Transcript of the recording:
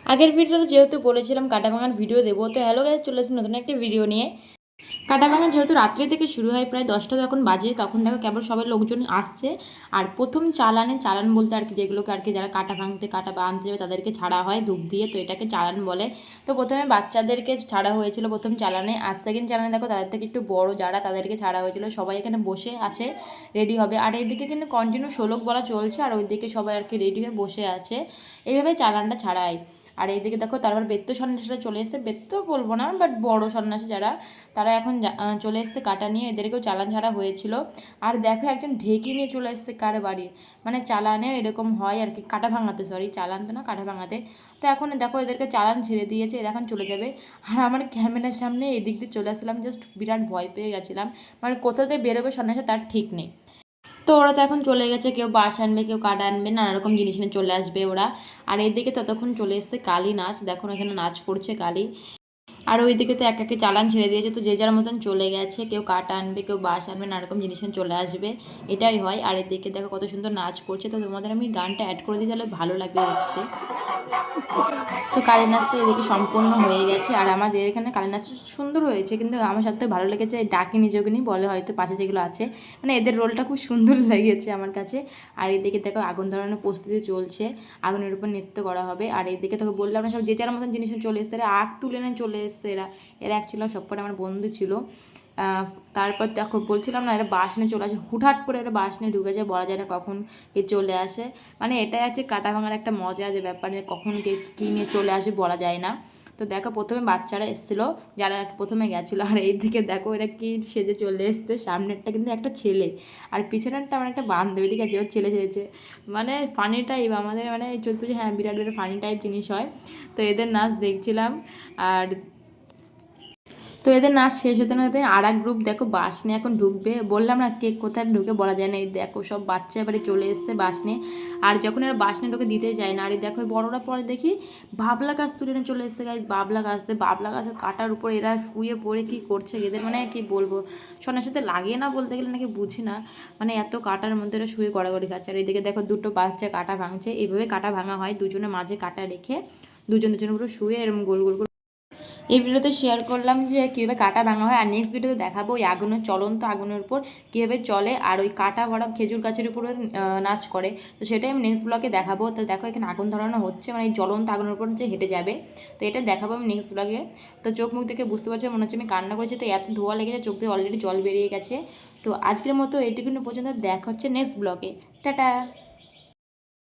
আগের ভিডিওতে যেহেতু বলেছিলাম কাটা ভাঙার ভিডিও দেবো, তো হ্যালো গাইস, চলে এসেছি নতুন একটা ভিডিও নিয়ে। কাটা ভাঙা যেহেতু রাত্রি থেকে শুরু হয়, প্রায় 10টা যখন বাজে তখন দেখো কেবল সবাই লোকজন আসছে। আর প্রথম চালান বলতে আর কি, যেগুলোকে আর কি যারা কাটা ভাঙতে কাটা বাঁধতে যাবে তাদেরকে ছাড়া হয় ধূপ দিয়ে, তো এটাকে চালান বলে। তো প্রথমে বাচ্চাদেরকে ছাড়া হয়েছিল প্রথম চালানে, আর সেকেন্ড চালানে দেখো তাদের থেকে একটু বড় যারা তাদেরকে ছাড়া হয়েছিল। সবাই এখানে বসে আছে রেডি হবে, আর এইদিকে কিন্তু কন্টিনিউ শোলক বলা চলছে, আর ওইদিকে সবাই আর কি রেডি হয়ে বসে আছে। এইভাবে চালানটা ছাড়ায়। আর এইদিকে দেখো তারপর বেত্ত সন্ন্যাসীরা চলে এসছে, বেত্ত বলবো না বাট বড় সন্ন্যাসী যারা, তারা এখন চলে এসছে কাটা নিয়ে। এদেরকেও চালান ছাড়া হয়েছিল। আর দেখো একজন ঢেকি নিয়ে চলে এসছে কারে বাড়ি, মানে চালানে এরকম হয় আর কি, কাটা ভাঙাতে, সরি চালান তো না, কাটা ভাঙাতে। তো এখন দেখো এদেরকে চালান ছেড়ে দিয়েছে, এরা এখন চলে যাবে। আর আমার ক্যামেরার সামনে এদিক দিয়ে চলে আসলাম, জাস্ট বিরাট ভয় পেয়ে গেছিলাম, মানে কোথাতে বেরোবে সন্ন্যাসী তার ঠিক নেই। তো ওরা তো এখন চলে গেছে, কেউ বাঁশ আনবে, কেউ কাটা আনবে, নানা রকম জিনিস নিয়ে চলে আসবে ওরা। আর এইদিকে ততক্ষণ চলে এসছে কালী নাচ, দেখো এখানে নাচ করছে কালী। আর ওইদিকে তো এক একে চালান ছেড়ে দিয়েছে, তো যে যার মতন চলে গেছে, কেউ কাটা আনবে, কেউ বাঁশ আনবে, নানা রকম জিনিস নিয়ে চলে আসবে, এটাই হয়। আর এদিকে দেখো কত সুন্দর নাচ করছে, তো তোমাদের আমি গানটা অ্যাড করে দিই, তাহলে ভালো লাগবে দেখতে। তো কালী নাচটা এদিকে সম্পূর্ণ হয়ে গেছে, আর আমাদের এখানে কালী নাচটা সুন্দর হয়েছে, কিন্তু আমার সবথেকে ভালো লেগেছে ডাকিনী যোগিনী বলে হয়তো পাশে যেগুলো আছে, মানে এদের রোলটা খুব সুন্দর লেগেছে আমার কাছে। আর এদিকে দেখো আগুন ধরানোর প্রস্তুতি চলছে, আগুনের উপর নৃত্য করা হবে। আর এইদিকে তোকে বললাম না, সব যে যার মতন জিনিস চলে এসছে, এরা আগ তুলে নিয়ে চলে এসছে, এরা এরা অ্যাকচুয়ালি সবকটা আমার বন্ধু ছিল। তারপর দেখো বলছিলাম না, এরা বাস নিয়ে চলে আসে, হুটহাট করে এরা বাস নিয়ে ঢুকে যায়, বলা যায় না কখন কে চলে আসে। মানে এটাই আছে কাটা ভাঙার একটা মজা, যে ব্যাপার কখন কে কী নিয়ে চলে আসে বলা যায় না। তো দেখো প্রথমে বাচ্চারা এসেছিলো, যারা প্রথমে গেছিলো, আর এই দিকে দেখো এরা কি সেজে চলে এসছে। সামনেরটা কিন্তু একটা ছেলে, আর পিছনেরটা আমার একটা বান্ধবী, ঠিক আছে, ওর ছেলে সেজেছে। মানে ফানি টাইপ আমাদের, মানে চোদ্দ পুজো, হ্যাঁ বিরাট বিরাট ফানি টাইপ জিনিস হয়। তো এদের নাচ দেখছিলাম। আর তো এদের নাচ শেষ হতে না হতে আর এক গ্রুপ দেখো বাস নিয়ে এখন ঢুকবে, বললাম না কেক কোথায় ঢুকে বলা যায় না। এই দেখো সব বাচ্চা এবারে চলে এসছে বাস নিয়ে। আর যখন এরা বাস নিয়ে ঢুকে দিতে যায় না, আর এই দেখো বড়রা পরে দেখি বাবলা গাছ তুলে নিয়ে চলে এসছে গাছ, বাবলা গাছের কাটার উপর এরা শুয়ে পড়ে কি করছে, এদের মানে কি বলবো, সন্ন্যার সাথে লাগে না বলতে গেলে নাকি বুঝি না, মানে এত কাটার মধ্যে এরা শুয়ে গড়াগড়ি খাচ্ছে। আর এদিকে দেখো দুটো বাচ্চা কাটা ভাঙছে, এইভাবে কাটা ভাঙা হয়, দুজনের মাঝে কাটা রেখে দুজনের উপরে শুয়ে এরকম গোল গোল। এই ভিডিওতে শেয়ার করলাম যে কীভাবে কাটা ভাঙা হয়, আর নেক্সট ভিডিওতে দেখাবো ওই আগুনের চলন্ত আগুনের উপর কীভাবে চলে, আর ওই কাটা ভরা খেজুর গাছের উপরে নাচ করে। তো সেটাই আমি নেক্সট ব্লগে দেখাবো। তো দেখো এখানে আগুন ধরানো হচ্ছে, মানে এই জ্বলন্ত আগুনের উপর যে হেঁটে যাবে, তো এটা দেখাবো আমি নেক্সট ব্লগে। তো চোখ মুখ দেখে বুঝতে পারছি মনে হচ্ছে আমি কান্না করেছি, তো এত ধোয়া লেগেছে, চোখ দিয়ে অলরেডি জল বেরিয়ে গেছে। তো আজকের মতো এইটুকুনি পর্যন্ত, দেখা হচ্ছে নেক্সট ব্লগে। টাটা।